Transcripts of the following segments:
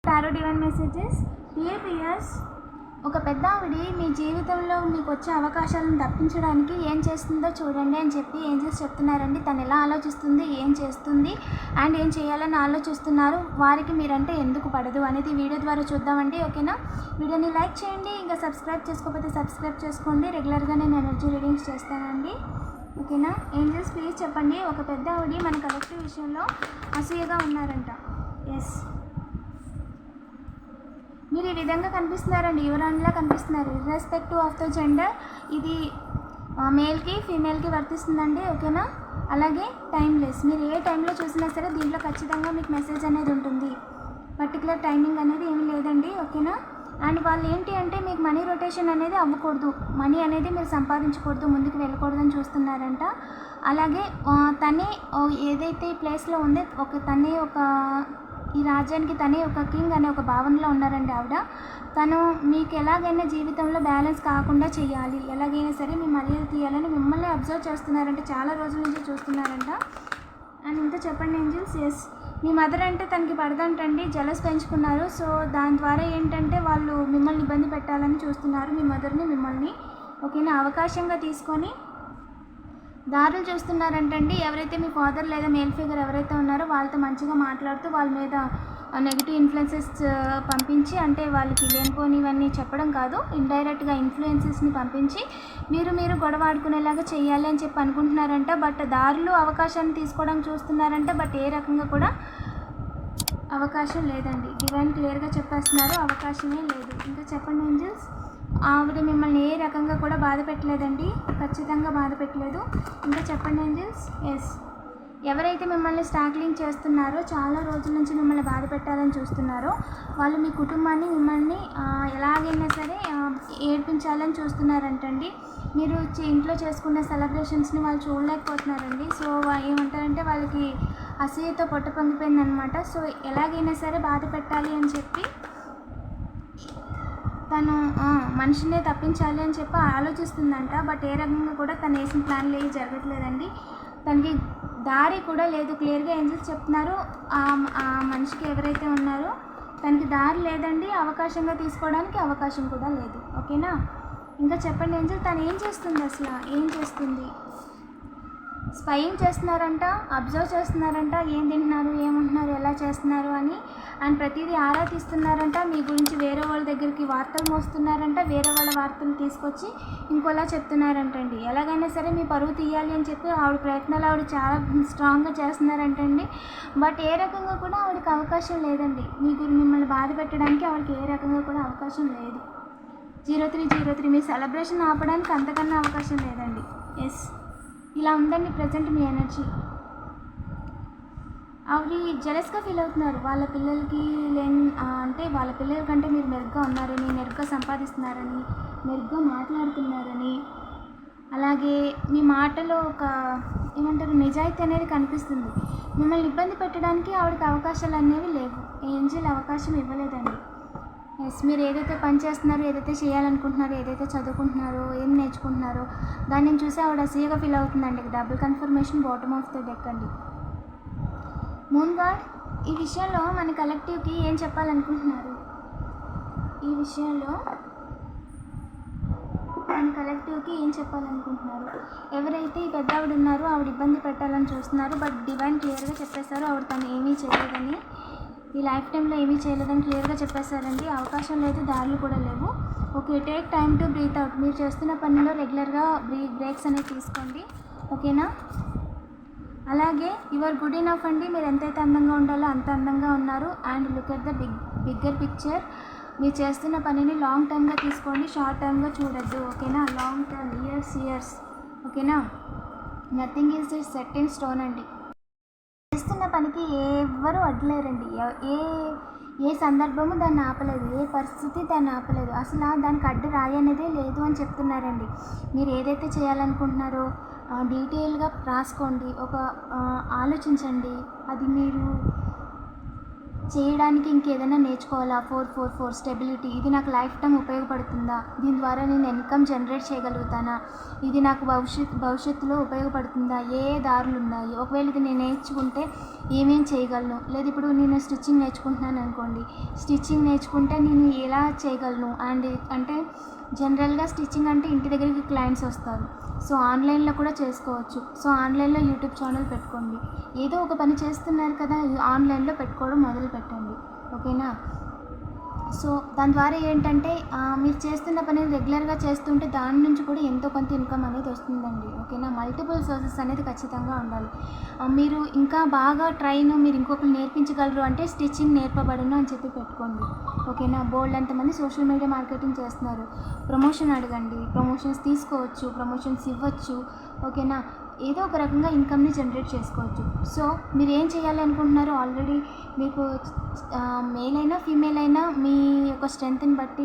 Tarot divine messages. Dear viewers, ఒక పెద్ద ఆవిడ మీ జీవితంలో మీకు వచ్చే అవకాశాలను తప్పించడానికి ఏం చేస్తుందో చూడండి అని చెప్పి ఏంజెల్స్ చెప్తున్నారండి. తను ఎలా ఆలోచిస్తుంది, ఏం చేస్తుంది అండ్ ఏం చేయాలని ఆలోచిస్తున్నారు, వారికి మీరంటే ఎందుకు పడదు అనేది వీడియో ద్వారా చూద్దామండి. ఓకేనా? వీడియోని లైక్ చేయండి. ఇంకా సబ్స్క్రైబ్ చేసుకోకపోతే సబ్స్క్రైబ్ చేసుకోండి. రెగ్యులర్గా నేను ఎనర్జీ రీడింగ్స్ చేస్తానండి. ఓకేనా? ఏంజెల్స్ ప్లీజ్ చెప్పండి. ఒక పెద్ద ఆవిడ మన కలెక్టివ్ విషయంలో అసూయగా ఉన్నారంట. ఎస్, మీరు ఈ విధంగా కనిపిస్తున్నారండి, యువరాణిలా కనిపిస్తున్నారు. ఇర్రెస్పెక్టివ్ ఆఫ్ ద జెండర్, ఇది మేల్కి ఫీమేల్కి వర్తిస్తుందండి. ఓకేనా? అలాగే టైమ్లెస్, మీరు ఏ టైంలో చూసినా సరే దీంట్లో ఖచ్చితంగా మీకు మెసేజ్ అనేది ఉంటుంది. పర్టికులర్ టైమింగ్ అనేది ఏమీ లేదండి. ఓకేనా? అండ్ వాళ్ళు ఏంటి అంటే మీకు మనీ రొటేషన్ అనేది అవ్వకూడదు, మనీ అనేది మీరు సంపాదించకూడదు, ముందుకు వెళ్ళకూడదని చూస్తున్నారంట. అలాగే తనే ఏదైతే ఈ ప్లేస్లో ఉందో తనే ఈ రాజ్యానికి తనే ఒక కింగ్ అనే ఒక భావనలో ఉన్నారండి ఆవిడ. తను మీకు ఎలాగైనా జీవితంలో బ్యాలెన్స్ కాకుండా చేయాలి, ఎలాగైనా సరే మీ మర్యాద తీయాలని మిమ్మల్ని అబ్జర్వ్ చేస్తున్నారంటే చాలా రోజుల నుంచి చూస్తున్నారంట. అండ్ ఇంకా చెప్పండి ఏంజెల్స్. ఎస్, మీ మదర్ అంటే తనకి పడదంటండి, జలస్ పెంచుకున్నారు. సో దాని ద్వారా ఏంటంటే వాళ్ళు మిమ్మల్ని ఇబ్బంది పెట్టాలని చూస్తున్నారు, మీ మదర్ని మిమ్మల్ని. ఓకేనా? అవకాశంగా తీసుకొని దారులు చూస్తున్నారంటండి. ఎవరైతే మీ ఫాదర్ లేదా మేల్ ఫిగర్ ఎవరైతే ఉన్నారో వాళ్ళతో మంచిగా మాట్లాడుతూ వాళ్ళ మీద నెగిటివ్ ఇన్ఫ్లుయెన్సెస్ పంపించి, అంటే వాళ్ళకి లేనిపోనివన్నీ చెప్పడం కాదు, ఇండైరెక్ట్గా ఇన్ఫ్లుయెన్సెస్ని పంపించి మీరు గొడవ ఆడుకునేలాగా చేయాలి అని చెప్పి అనుకుంటున్నారంట. బట్ దారులు అవకాశాన్ని తీసుకోవడానికి చూస్తున్నారంట. బట్ ఏ రకంగా కూడా అవకాశం లేదండి. డివైన్ క్లియర్గా చెప్పేస్తున్నారు, అవకాశమే లేదు. ఇంకా చెప్పండి ఏంజెల్స్. ఆవిడ మిమ్మల్ని ఏ రకంగా కూడా బాధ పెట్టలేదండి, ఖచ్చితంగా బాధ పెట్టలేదు. ఇంకా చెప్పండి ఏంజెల్స్. ఎస్, ఎవరైతే మిమ్మల్ని స్టాగ్లింగ్ చేస్తున్నారో, చాలా రోజుల నుంచి మిమ్మల్ని బాధ పెట్టాలని చూస్తున్నారో, వాళ్ళు మీ కుటుంబాన్ని మిమ్మల్ని ఎలాగైనా సరే ఏడ్పించాలని చూస్తున్నారంటండి. మీరు ఇంట్లో చేసుకునే సెలబ్రేషన్స్ని వాళ్ళు చూడలేకపోతున్నారండి. సో ఏమంటారంటే వాళ్ళకి అసూయతో పొట్ట పొంగిపోయిందనమాట. సో ఎలాగైనా సరే బాధ పెట్టాలి అని చెప్పి తను మనిషినే తప్పించాలి అని చెప్పి ఆలోచిస్తుందంట. బట్ ఏ రకంగా కూడా తను వేసిన ప్లాన్లు ఏవి జరగట్లేదండి. తనకి దారి కూడా లేదు. క్లియర్గా ఏంజెల్స్ చెప్తున్నారు, ఆ మనిషికి ఎవరైతే ఉన్నారో తనకి దారి లేదండి, అవకాశంగా తీసుకోవడానికి అవకాశం కూడా లేదు. ఓకేనా? ఇంకా చెప్పండి ఏంజెల్. తను ఏం చేస్తుంది, అసలు ఏం చేస్తుంది? స్పైయింగ్ చేస్తున్నారంట, అబ్జర్వ్ చేస్తున్నారంట, ఏం తింటున్నారు, ఏముంటున్నారు, ఎలా చేస్తున్నారు అని. అండ్ ప్రతిదీ ఆరా తీస్తున్నారంట. మీ గురించి వేరే వాళ్ళ దగ్గరికి వార్తలు మోస్తున్నారంట, వేరే వాళ్ళ వార్తలు తీసుకొచ్చి ఇంకోలా చెప్తున్నారంటండి. ఎలాగైనా సరే మీ పరువు తీయాలి అని చెప్పి ఆవిడ ప్రయత్నాలు ఆవిడ చాలా స్ట్రాంగ్గా చేస్తున్నారంటండి. బట్ ఏ రకంగా కూడా ఆవిడకి అవకాశం లేదండి. మిమ్మల్ని బాధ పెట్టడానికి ఆవిడకి ఏ రకంగా కూడా అవకాశం లేదు. 0303 మీ సెలబ్రేషన్ ఆపడానికి అంతకన్నా అవకాశం లేదండి. ఎస్, ఇలా ఉందండి ప్రజెంట్ మీ ఎనర్జీ. ఆవిడ జెలస్గా ఫీల్ అవుతున్నారు. వాళ్ళ పిల్లలకి అంటే వాళ్ళ పిల్లల కంటే మీరు మెరుగ్గా ఉన్నారని, మెరుగ్గా సంపాదిస్తున్నారని, మెరుగ్గా మాట్లాడుతున్నారని, అలాగే మీ మాటలో ఒక ఏమంటారు నిజాయితీ అనేది కనిపిస్తుంది. మిమ్మల్ని ఇబ్బంది పెట్టడానికి ఆవిడకి అవకాశాలు అనేవి లేవు. ఏంజెల్ అవకాశం ఇవ్వలేదండి. ఎస్, మీరు ఏదైతే పని చేస్తున్నారో, ఏదైతే చేయాలనుకుంటున్నారో, ఏదైతే చదువుకుంటున్నారో, ఏం నేర్చుకుంటున్నారో దాన్ని చూసి ఆవిడ అసూయగా ఫీల్ అవుతుందండి. Double confirmation, bottom of the deck అండి. మూన్ గాడ్, ఈ విషయంలో మన కలెక్టివ్కి ఏం చెప్పాలనుకుంటున్నారు? ఈ విషయంలో మన కలెక్టివ్కి ఏం చెప్పాలనుకుంటున్నారు? ఎవరైతే ఈ పెద్ద ఆవిడ ఉన్నారో ఆవిడ ఇబ్బంది పెట్టాలని చూస్తున్నారు. బట్ డివైన్ క్లియర్గా చెప్పేశారు ఆవిడ తను ఏమీ చేయలేదని, ఈ లైఫ్ టైంలో ఏమీ చేయలేదని క్లియర్గా చెప్పేశారండి. అవకాశం లేదు, దారులు కూడా లేవు. Okay, take time to breathe out. మీరు చేస్తున్న పనిలో రెగ్యులర్గా బ్రేక్స్ అనేవి తీసుకోండి. ఓకేనా? అలాగే యువర్ గుడ్ ఇనఫ్ అండి. మీరు ఎంతైతే అందంగా ఉండాలో అంత అందంగా ఉన్నారు. And look at the bigger picture. మీరు చేస్తున్న పనిని లాంగ్ టర్మ్గా తీసుకోండి, షార్ట్ టర్మ్గా చూడొద్దు. ఓకేనా? Long term, years. ఓకేనా? Nothing is set in stone అండి. చేస్తున్న పనికి ఎవ్వరూ అడ్డలేరండి. ఏ సందర్భము దాన్ని ఆపలేదు, ఏ పరిస్థితి దాన్ని ఆపలేదు. అసలు దానికి అడ్డు రాయి అనేదే లేదు అని చెప్తున్నారండి. మీరు ఏదైతే చేయాలనుకుంటున్నారో డీటెయిల్గా రాసుకోండి, ఆలోచించండి. అది మీరు చేయడానికి ఇంకేదైనా నేర్చుకోవాలా, 444 స్టెబిలిటీ, ఇది నాకు లైఫ్ టైం ఉపయోగపడుతుందా, దీని ద్వారా నేను ఇన్కమ్ జనరేట్ చేయగలుగుతానా, ఇది నాకు భవిష్యత్తులో ఉపయోగపడుతుందా, ఏ ఏ దారులు ఉన్నాయి, ఒకవేళ ఇది నేను నేర్చుకుంటే ఏమేం చేయగలను, లేదు ఇప్పుడు నేను స్టిచ్చింగ్ నేర్చుకుంటున్నాను అనుకోండి, స్టిచ్చింగ్ నేర్చుకుంటే నేను ఎలా చేయగలను అంటే జనరల్గా స్టిచ్చింగ్ అంటే ఇంటి దగ్గరికి క్లయింట్స్ వస్తారు, సో ఆన్లైన్లో కూడా చేసుకోవచ్చు. సో ఆన్లైన్లో యూట్యూబ్ ఛానల్ పెట్టుకోండి, ఏదో ఒక పని చేస్తున్నారు కదా, ఆన్లైన్లో పెట్టుకోవడం మొదలు పెట్టండి, ఓకేనా. సో దాని ద్వారా ఏంటంటే మీరు చేస్తున్న పనిని రెగ్యులర్గా చేస్తుంటే దాని నుంచి కూడా ఎంతో కొంత ఇన్కమ్ అనేది వస్తుందండి, ఓకేనా. మల్టిపుల్ సోర్సెస్ అనేది ఖచ్చితంగా ఉండాలి. మీరు ఇంకా బాగా మీరు ఇంకొకరు నేర్పించగలరు అంటే స్టిచ్చింగ్ నేర్పబడును అని చెప్పి పెట్టుకోండి, ఓకేనా. బోల్డ్ అంతమంది సోషల్ మీడియా మార్కెటింగ్ చేస్తున్నారు, ప్రమోషన్ అడగండి, ప్రమోషన్స్ తీసుకోవచ్చు, ప్రమోషన్స్ ఇవ్వచ్చు, ఓకేనా. ఏదో ఒక రకంగా ఇన్కమ్ని జనరేట్ చేసుకోవచ్చు. సో మీరు ఏం చేయాలి అనుకుంటున్నారో ఆల్రెడీ మీకు మేల్ అయినా ఫీమేల్ అయినా మీ యొక్క స్ట్రెంగ్త్ని బట్టి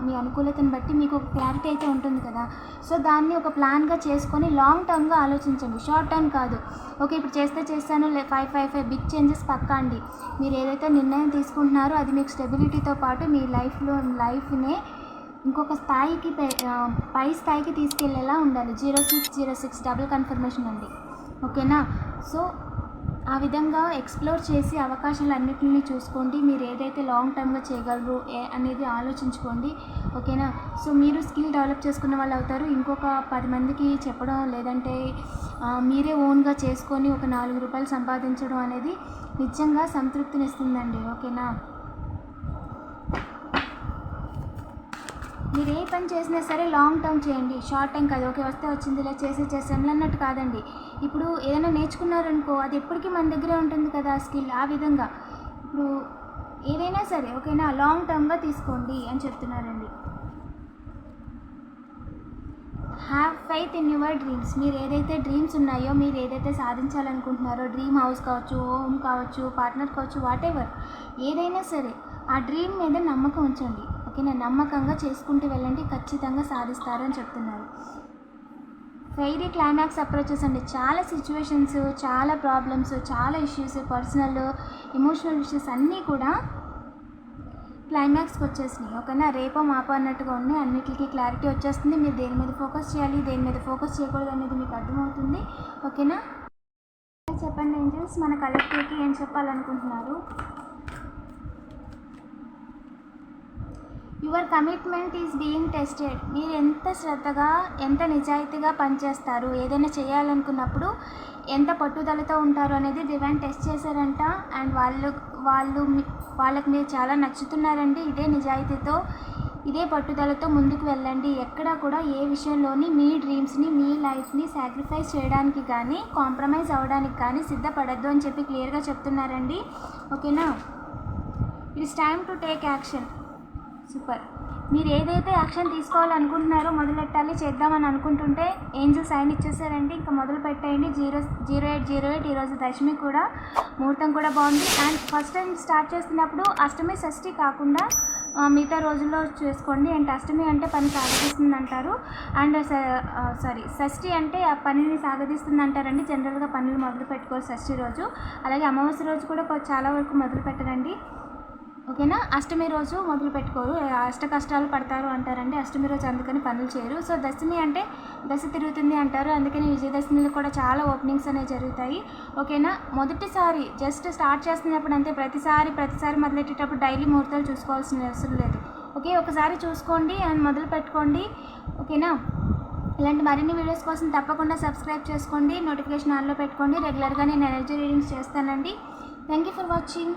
మీ అనుకూలతను బట్టి మీకు ఒక క్లారిటీ అయితే ఉంటుంది కదా. సో దాన్ని ఒక ప్లాన్గా చేసుకొని లాంగ్ టర్మ్గా ఆలోచించండి, షార్ట్ టర్మ్ కాదు. ఓకే ఇప్పుడు చేస్తాను 5 బిగ్ చేంజెస్ పక్కా అండి. మీరు ఏదైతే నిర్ణయం తీసుకుంటున్నారో అది మీకు స్టెబిలిటీతో పాటు మీ లైఫ్నే ఇంకొక స్థాయికి పై స్థాయికి తీసుకెళ్ళేలా ఉండాలి. 0606 డబుల్ కన్ఫర్మేషన్ అండి, ఓకేనా. సో ఆ విధంగా ఎక్స్ప్లోర్ చేసి అవకాశాలు అన్నింటినీ చూసుకోండి. మీరు ఏదైతే లాంగ్ టర్మ్గా చేయగలరు అనేది ఆలోచించుకోండి, ఓకేనా. సో మీరు స్కిల్ డెవలప్ చేసుకున్న వాళ్ళు అవుతారు. ఇంకొక 10 మందికి చెప్పడం లేదంటే మీరే ఓన్గా చేసుకొని ఒక 4 రూపాయలు సంపాదించడం అనేది నిజంగా సంతృప్తినిస్తుందండి, ఓకేనా. మీరు ఏ పని చేసినా సరే లాంగ్ టర్మ్ చేయండి, షార్ట్ టైం కాదు. ఓకే వస్తే వచ్చింది ఇలా చేసాము అన్నట్టు కాదండి. ఇప్పుడు ఏదైనా నేర్చుకున్నారనుకో అది ఎప్పటికీ మన దగ్గరే ఉంటుంది కదా స్కిల్. ఆ విధంగా ఇప్పుడు ఏదైనా సరే ఓకేనా లాంగ్ టర్మ్గా తీసుకోండి అని చెప్తున్నారండి. Have faith in your dreams. మీరు ఏదైతే డ్రీమ్స్ ఉన్నాయో, మీరు ఏదైతే సాధించాలనుకుంటున్నారో, డ్రీమ్ హౌస్ కావచ్చు, హోమ్ కావచ్చు, పార్ట్నర్ కావచ్చు, వాటెవర్ ఏదైనా సరే ఆ డ్రీమ్ మీద నమ్మకం ఉంచండి, ఓకేనా. నమ్మకంగా చేసుకుంటూ వెళ్ళండి, ఖచ్చితంగా సాధిస్తారని చెప్తున్నారు. ఫెయిరీ క్లైమాక్స్ అప్రోచెస్ అండి. చాలా సిచ్యువేషన్స్, చాలా ప్రాబ్లమ్స్, చాలా ఇష్యూస్, పర్సనల్ ఎమోషనల్ ఇష్యూస్ అన్నీ కూడా క్లైమాక్స్కి వచ్చేసినాయి, ఓకేనా. రేపో మాపో అన్నట్టుగా ఉన్నాయి, అన్నిటికీ క్లారిటీ వచ్చేస్తుంది. మీరు దేని మీద ఫోకస్ చేయాలి, దేని మీద ఫోకస్ చేయకూడదు అనేది మీకు అర్థమవుతుంది, ఓకేనా. చెప్పండి ఏంజల్స్, మన కలెక్టివ్కి ఏం చెప్పాలనుకుంటున్నారు. Your commitment is being tested. మీరు ఎంత శ్రద్ధగా ఎంత నిజాయితీగా పనిచేస్తారు, ఏదైనా చేయాలనుకున్నప్పుడు ఎంత పట్టుదలతో ఉంటారు అనేది డివైన్ టెస్ట్ చేశారంట. అండ్ వాళ్ళకి మీరు చాలా నచ్చుతున్నారండి. ఇదే నిజాయితీతో ఇదే పట్టుదలతో ముందుకు వెళ్ళండి. ఎక్కడా కూడా ఏ విషయంలోని మీ డ్రీమ్స్ని మీ లైఫ్ని సాక్రిఫైస్ చేయడానికి కానీ కాంప్రమైజ్ అవ్వడానికి కానీ సిద్ధపడద్దు అని చెప్పి క్లియర్గా చెప్తున్నారండి, ఓకేనా. It's time to take action. Super. మీరు ఏదైతే యాక్షన్ తీసుకోవాలనుకుంటున్నారో మొదలెట్టాలి చేద్దామని అనుకుంటుంటే ఏంజల్ సైన్ ఇచ్చేసారండి, ఇంకా మొదలు పెట్టేయండి. 0808 ఈరోజు దశమి కూడా, ముహూర్తం కూడా బాగుంది. అండ్ ఫస్ట్ టైం స్టార్ట్ చేస్తున్నప్పుడు అష్టమి షష్ఠి కాకుండా మిగతా రోజుల్లో చేసుకోండి. అండ్ అష్టమి అంటే పని సాగదీస్తుంది అంటారు, అండ్ షష్ఠి అంటే ఆ పనిని సాగదీస్తుంది అంటారండి. జనరల్గా పనులు మొదలు పెట్టుకోరు షష్ఠి రోజు. అలాగే అమావాస్య రోజు కూడా చాలా వరకు మొదలు పెట్టరండి, ఓకేనా. అష్టమి రోజు మొదలు పెట్టుకోరు, అష్ట కష్టాలు పడతారు అంటారండి అష్టమి రోజు, అందుకని పనులు చేయరు. సో దశమి అంటే దశ తిరుగుతుంది అంటారు, అందుకని విజయదశమిలో కూడా చాలా ఓపెనింగ్స్ అనేవి జరుగుతాయి, ఓకేనా. మొదటిసారి జస్ట్ స్టార్ట్ చేస్తున్నప్పుడు అంతే, ప్రతిసారి మొదలెట్టేటప్పుడు డైలీ ముహూర్తాలు చూసుకోవాల్సిన అవసరం లేదు, ఓకే. ఒకసారి చూసుకోండి అండ్ మొదలు పెట్టుకోండి, ఓకేనా. ఇలాంటి మరిన్ని వీడియోస్ కోసం తప్పకుండా సబ్స్క్రైబ్ చేసుకోండి, నోటిఫికేషన్ ఆన్లో పెట్టుకోండి. రెగ్యులర్గా నేను ఎనర్జీ రీడింగ్స్ చేస్తానండి. Thank you for watching.